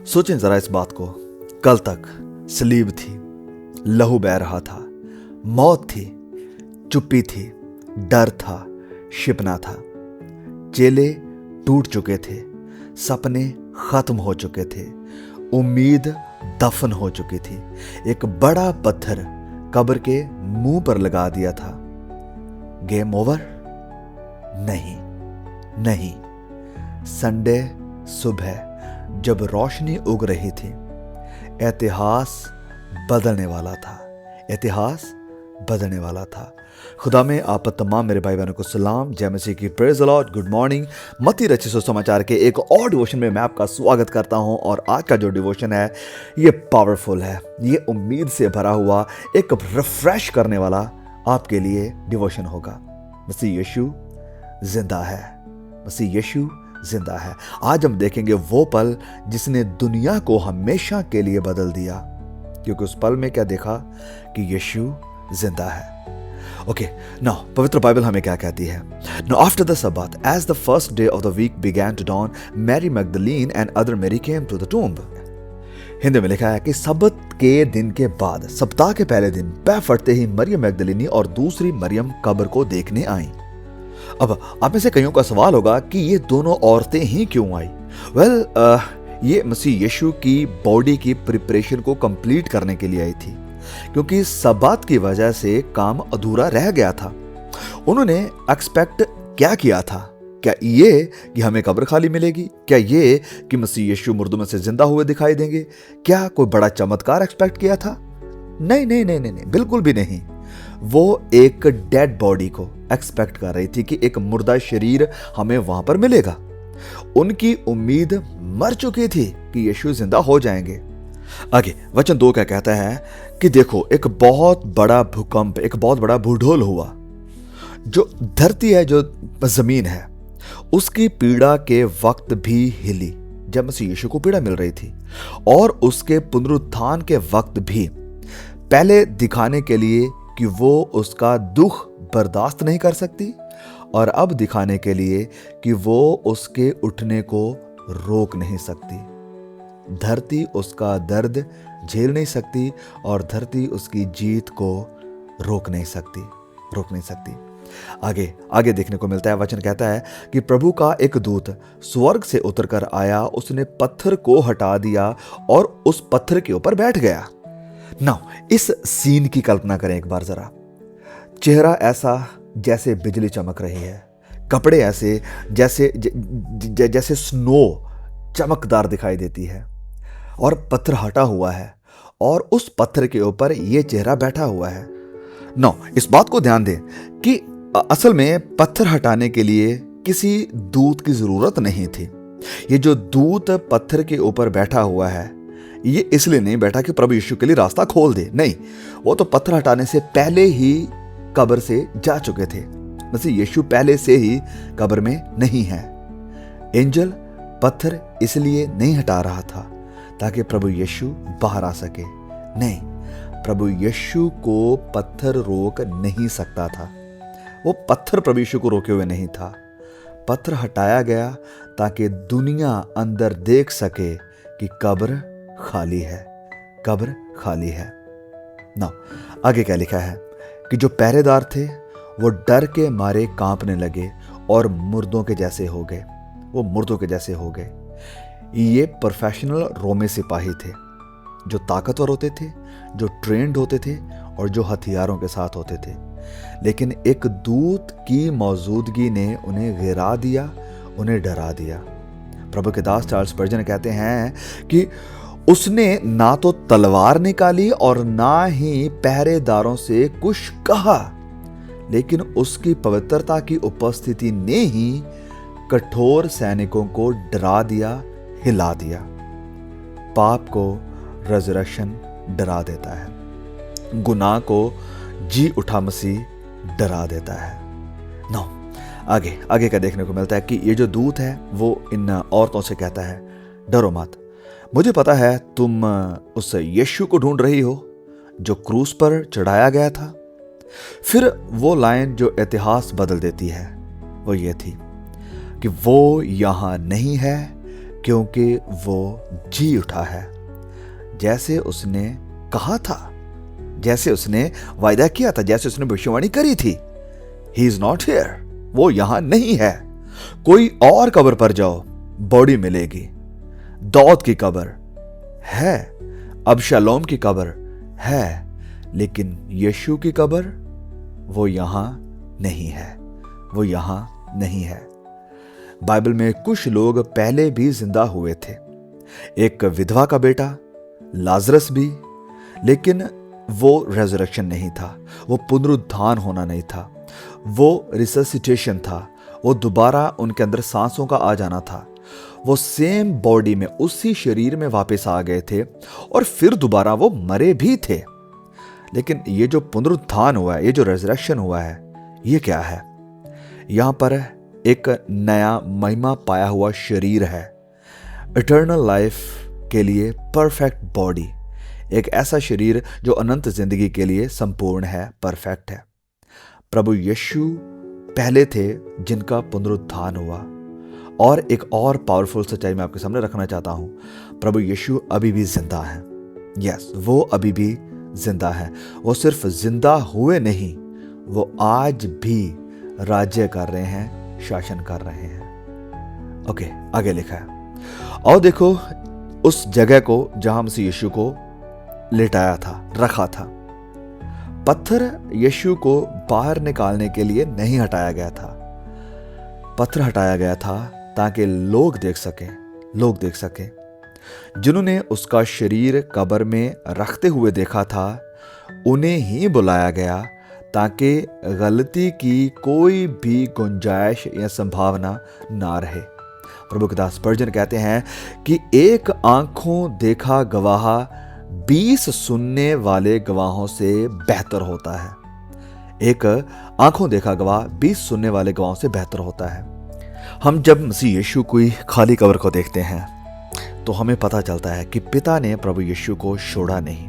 सोचें जरा इस बात को। कल तक सलीब थी, लहू बह रहा था, मौत थी, चुप्पी थी, डर था, शिपना था। चेले टूट चुके थे, सपने खत्म हो चुके थे, उम्मीद दफन हो चुकी थी। एक बड़ा पत्थर कब्र के मुंह पर लगा दिया था। Game over? नहीं, नहीं। संडे सुबह जब रोशनी उग रही थी, इतिहास बदलने वाला था। इतिहास बदलने वाला था। खुदा में आप तमाम मेरे भाई बहनों को सलाम, जय मसीह की, praise the Lord, good morning. मत्ती रचित सुसमाचार के एक और डिवोशन में मैं आपका स्वागत करता हूं। और आज का जो डिवोशन है ये पावरफुल है, ये उम्मीद से भरा हुआ, एक रिफ्रेश करने वाला आपके लिए डिवोशन होगा। मसीह यीशु जिंदा है, मसीह यीशु जिंदा है। आज हम देखेंगे वो पल जिसने दुनिया को हमेशा के लिए बदल दिया, क्योंकि उस पल में क्या देखा कि यीशु जिंदा है। ओके, नाउ पवित्र बाइबल हमें क्या कहती है? Now after the Sabbath, as the first day of the week began to dawn, Mary Magdalene and other Mary came to the tomb. Hindi में लिखा है कि सबत के दिन के बाद, सप्ताह के पहले दिन पह फटते ही मरियम मैगदलीनी और दूसरी मरियम कब्र को देखने आई। अब आप में से कईयों का सवाल होगा कि ये दोनों औरतें ही क्यों आई? ये मसीह यीशु की बॉडी की प्रिपरेशन को कंप्लीट करने के लिए आई थी, क्योंकि सब्बात की वजह से काम अधूरा रह गया था। उन्होंने एक्सपेक्ट क्या किया था? क्या ये कि हमें कब्र खाली मिलेगी? क्या ये कि मसीह यीशु मुर्दों में से जिंदा हुए दिखाई देंगे? क्या कोई बड़ा चमत्कार एक्सपेक्ट किया था? नहीं नहीं नहीं नहीं नहीं, बिल्कुल भी नहीं। वो एक डेड बॉडी को एक्सपेक्ट कर रही थी कि एक मुर्दा शरीर हमें वहां पर मिलेगा। उनकी उम्मीद मर चुकी थी कि यीशु जिंदा हो जाएंगे। आगे वचन 2 क्या कहता है कि देखो, एक बहुत बड़ा भूकंप, एक बहुत बड़ा भूडोल हुआ। जो धरती है, जो जमीन है, उसकी पीड़ा के वक्त भी हिली जब मसीह यीशु को पीड़ा मिल रही थी, और उसके पुनरुत्थान के वक्त भी, पहले दिखाने के लिए कि वो उसका दुख बर्दाश्त नहीं कर सकती, और अब दिखाने के लिए कि वो उसके उठने को रोक नहीं सकती। धरती उसका दर्द झेल नहीं सकती और धरती उसकी जीत को रोक नहीं सकती। आगे देखने को मिलता है, वचन कहता है कि प्रभु का एक दूत स्वर्ग से उतरकर आया, उसने पत्थर को हटा दिया और उस पत्थर के ऊपर बैठ गया। नाउ इस सीन की कल्पना करें एक बार जरा। चेहरा ऐसा जैसे बिजली चमक रही है, कपड़े ऐसे जैसे स्नो चमकदार दिखाई देती है, और पत्थर हटा हुआ है और उस पत्थर के ऊपर ये चेहरा बैठा हुआ है। नो, इस बात को ध्यान दें कि असल में पत्थर हटाने के लिए किसी दूत की जरूरत नहीं थी। ये जो दूत पत्थर के ऊपर बैठा हुआ है, ये इसलिए नहीं बैठा कि प्रभु यीशु के लिए रास्ता खोल दे, नहीं। वो तो पत्थर हटाने से पहले ही कब्र से जा चुके थे। मसीह यीशु पहले से ही कब्र में नहीं है। एंजल पत्थर इसलिए नहीं हटा रहा था ताकि प्रभु यीशु बाहर आ सके, नहीं। प्रभु यीशु को पत्थर रोक नहीं सकता था। वो पत्थर प्रभु यीशु को रोके हुए नहीं था। पत्थर हटाया गया ताकि दुनिया अंदर देख सके कि कब्र खाली है, कब्र खाली है। ना आगे क्या लिखा है कि जो पहरेदार थे वो डर के मारे कांपने लगे और मुर्दों के जैसे हो गए। वो मुर्दों के जैसे हो गए। ये प्रोफेशनल रोमी सिपाही थे, जो ताकतवर होते थे, जो ट्रेंड होते थे और जो हथियारों के साथ होते थे। लेकिन एक दूत की मौजूदगी ने उन्हें गिरा दिया, उन्हें डरा दिया। प्रभु के दास चार्ल्स स्पर्जन कहते हैं कि उसने ना तो तलवार निकाली और ना ही पहरेदारों से कुछ कहा, लेकिन उसकी पवित्रता की उपस्थिति ने ही कठोर सैनिकों को डरा दिया, हिला दिया। पाप को रेज़रेक्शन डरा देता है, गुनाह को जी उठा मसीह डरा देता है। नो, आगे क्या देखने को मिलता है कि ये जो दूत है वो इन औरतों से कहता है, डरो मत, मुझे पता है तुम उस यीशु को ढूंढ रही हो जो क्रूस पर चढ़ाया गया था। फिर वो लाइन जो इतिहास बदल देती है वो ये थी कि वो यहां नहीं है क्योंकि वो जी उठा है, जैसे उसने कहा था, जैसे उसने वायदा किया था, जैसे उसने भविष्यवाणी करी थी। ही इज नॉट हियर, वो यहां नहीं है। कोई और कब्र पर जाओ, बॉडी मिलेगी। दाऊद की कब्र है, अबशालोम की कब्र है, लेकिन यीशु की कब्र वो यहां नहीं है, वो यहां नहीं है। बाइबल में कुछ लोग पहले भी जिंदा हुए थे, एक विधवा का बेटा लाजरस भी, लेकिन वो रेजरेक्शन नहीं था, वो पुनरुत्थान होना नहीं था, वो रिससिटेशन था, वो दोबारा उनके अंदर सांसों का आ जाना था। वो सेम बॉडी में, उसी शरीर में वापस आ गए थे और फिर दोबारा वो मरे भी थे। लेकिन ये जो पुनरुत्थान हुआ है, ये जो रेजरेक्शन हुआ है, ये क्या है? यहां पर एक नया महिमा पाया हुआ शरीर है, इटर्नल लाइफ के लिए परफेक्ट बॉडी, एक ऐसा शरीर जो अनंत जिंदगी के लिए संपूर्ण है, परफेक्ट है। प्रभु यीशु पहले थे जिनका पुनरुत्थान हुआ। और एक और पावरफुल सच्चाई मैं आपके सामने रखना चाहता हूं, प्रभु यीशु अभी भी जिंदा है। यस, वो अभी भी जिंदा है। वो सिर्फ जिंदा हुए नहीं, वो आज भी राज्य कर रहे हैं, शासन कर रहे हैं। ओके, आगे लिखा है, और देखो उस जगह को जहां मसीह यीशु को लेटाया था, रखा था। पत्थर यीशु को बाहर निकालने के लिए नहीं हटाया गया था, पत्थर हटाया गया था ताकि लोग देख सकें। जिन्होंने उसका शरीर कब्र में रखते हुए देखा था, उन्हें ही बुलाया गया ताकि गलती की कोई भी गुंजाइश या संभावना ना रहे। प्रभु के दास स्पर्जन कहते हैं कि एक आंखों देखा गवाह 20 सुनने वाले गवाहों से बेहतर होता है। एक आंखों देखा गवाह 20 सुनने वाले गवाहों से बेहतर होता है। हम जब मसीह यीशु की खाली कब्र को देखते हैं तो हमें पता चलता है कि पिता ने प्रभु यीशु को छोड़ा नहीं,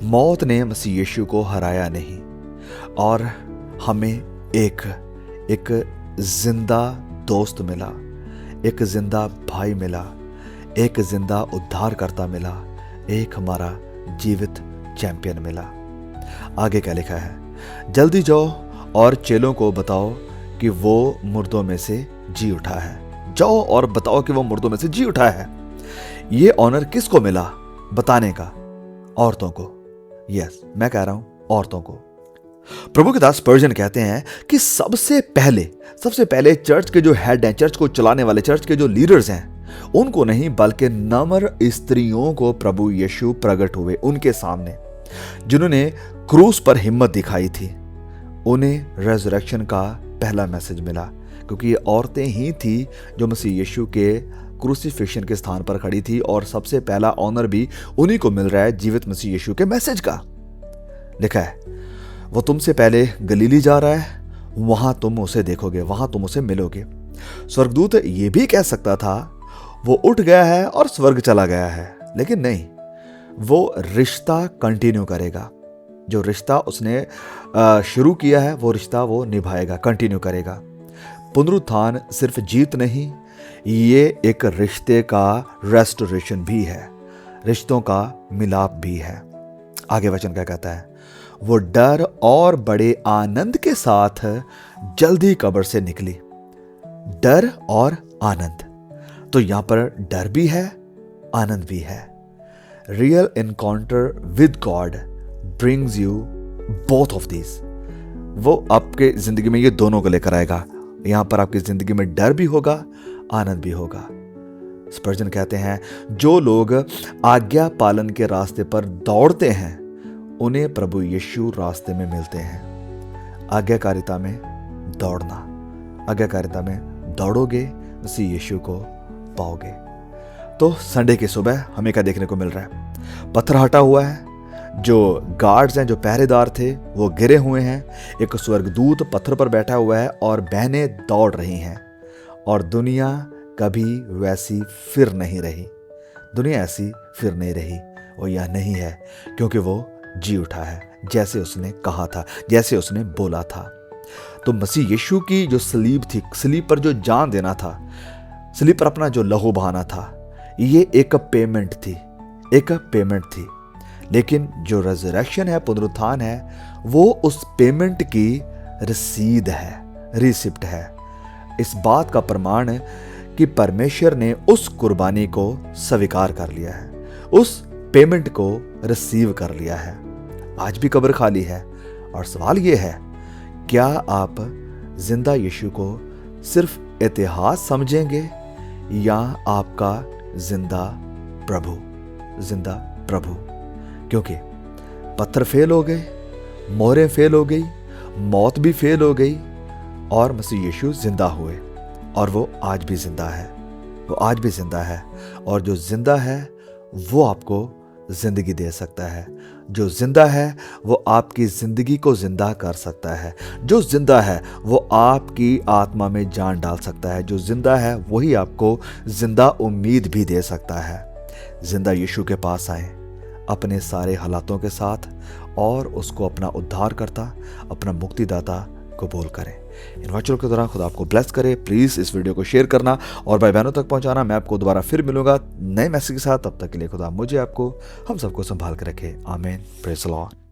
मौत ने मसीह यीशु को हराया नहीं, और हमें एक जिंदा दोस्त मिला, एक जिंदा भाई मिला, एक जिंदा उद्धारकर्ता मिला, एक हमारा जीवित चैंपियन मिला। आगे क्या लिखा है, जल्दी जाओ और चेलों को बताओ कि वो मुर्दों में से जी उठा है। जाओ और बताओ कि वो मुर्दों में से जी उठा है। ये ऑनर किसको मिला बताने का? औरतों को। यस, मैं कह रहा हूं औरतों को। प्रभु के दास स्पर्जन कहते हैं कि सबसे पहले चर्च के जो हेड हैं, चर्च को चलाने वाले, चर्च के जो लीडर्स हैं, उनको नहीं बल्कि नम्र स्त्रियों को प्रभु यीशु प्रकट हुए उनके सामने, जिन्होंने क्रूस पर हिम्मत दिखाई थी। उन्हें रेजरेक्शन का पहला मैसेज मिला, क्योंकि ये औरतें ही थी जो मसीह यीशु के क्रूसिफिक्शन के स्थान पर खड़ी थी, और सबसे पहला ऑनर भी उन्हीं को मिल रहा है जीवित मसीह यीशु के मैसेज का। लिखा है, वो तुमसे पहले गलीली जा रहा है, वहां तुम उसे देखोगे, वहां तुम उसे मिलोगे। स्वर्गदूत ये भी कह सकता था वो उठ गया है और स्वर्ग चला गया है, लेकिन नहीं, वो रिश्ता कंटिन्यू करेगा। जो रिश्ता उसने शुरू किया है, वो रिश्ता वो निभाएगा, कंटिन्यू करेगा। पुनरुत्थान सिर्फ जीत नहीं, ये एक रिश्ते का रेस्टोरेशन भी है, रिश्तों का मिलाप भी है। आगे वचन क्या कहता है, वो डर और बड़े आनंद के साथ जल्दी कब्र से निकली। डर और आनंद, तो यहां पर डर भी है, आनंद भी है। Real encounter with God brings you both of this. वो आपके जिंदगी में ये दोनों को लेकर आएगा। यहां पर आपकी जिंदगी में डर भी होगा, आनंद भी होगा। स्पर्जन कहते हैं, जो लोग आज्ञा पालन के रास्ते पर दौड़ते हैं, उन्हें प्रभु यीशु रास्ते में मिलते हैं। आज्ञाकारिता में दौड़ना, आज्ञाकारिता में दौड़ोगे, मसीह यीशु को पाओगे। तो संडे की सुबह हमें क्या देखने को मिल रहा है? पत्थर हटा हुआ है, जो गार्ड्स हैं, जो पहरेदार थे, वो गिरे हुए हैं। एक स्वर्गदूत पत्थर पर बैठा हुआ है और बहनें दौड़ रही हैं, और दुनिया कभी वैसी फिर नहीं रही। दुनिया ऐसी फिर नहीं रही, वो यह नहीं है, क्योंकि वो जी उठा है, जैसे उसने कहा था, जैसे उसने बोला था। तो मसीह यीशु की जो सलीब थी, सलीब पर जो जान देना था, सलीब पर अपना जो लहू बहाना था, ये एक पेमेंट थी। लेकिन जो रेजरेक्शन है, पुनरुत्थान है, वो उस पेमेंट की रसीद है, रिसिप्ट है। इस बात का प्रमाण है कि परमेश्वर ने उस कुर्बानी को स्वीकार कर लिया है, उस पेमेंट को रिसीव कर लिया है। आज भी कब्र खाली है और सवाल ये है, क्या आप जिंदा यीशु को सिर्फ इतिहास समझेंगे या आपका जिंदा प्रभु? क्योंकि पत्थर फेल हो गए, मोहरें फेल हो गई, मौत भी फेल हो गई और मसीह यीशु जिंदा हुए, और वो आज भी जिंदा है। और जो जिंदा है वो आपको जिंदगी दे सकता है। जो जिंदा है वो आपकी जिंदगी को जिंदा कर सकता है। जो जिंदा है वो आपकी आत्मा में जान डाल सकता है। जो जिंदा है वही आपको जिंदा उम्मीद भी दे सकता है। जिंदा यीशु के पास आए अपने सारे हालातों के साथ और उसको अपना उद्धारकर्ता, अपना मुक्तिदाता कबूल करें। इन वचनों के दौरान खुदा आपको ब्लेस करे। प्लीज़ इस वीडियो को शेयर करना और भाई बहनों तक पहुंचाना। मैं आपको दोबारा फिर मिलूंगा नए मैसेज के साथ। तब तक के लिए खुदा मुझे, आपको, हम सबको संभाल के रखे। आमीन। Praise the Lord.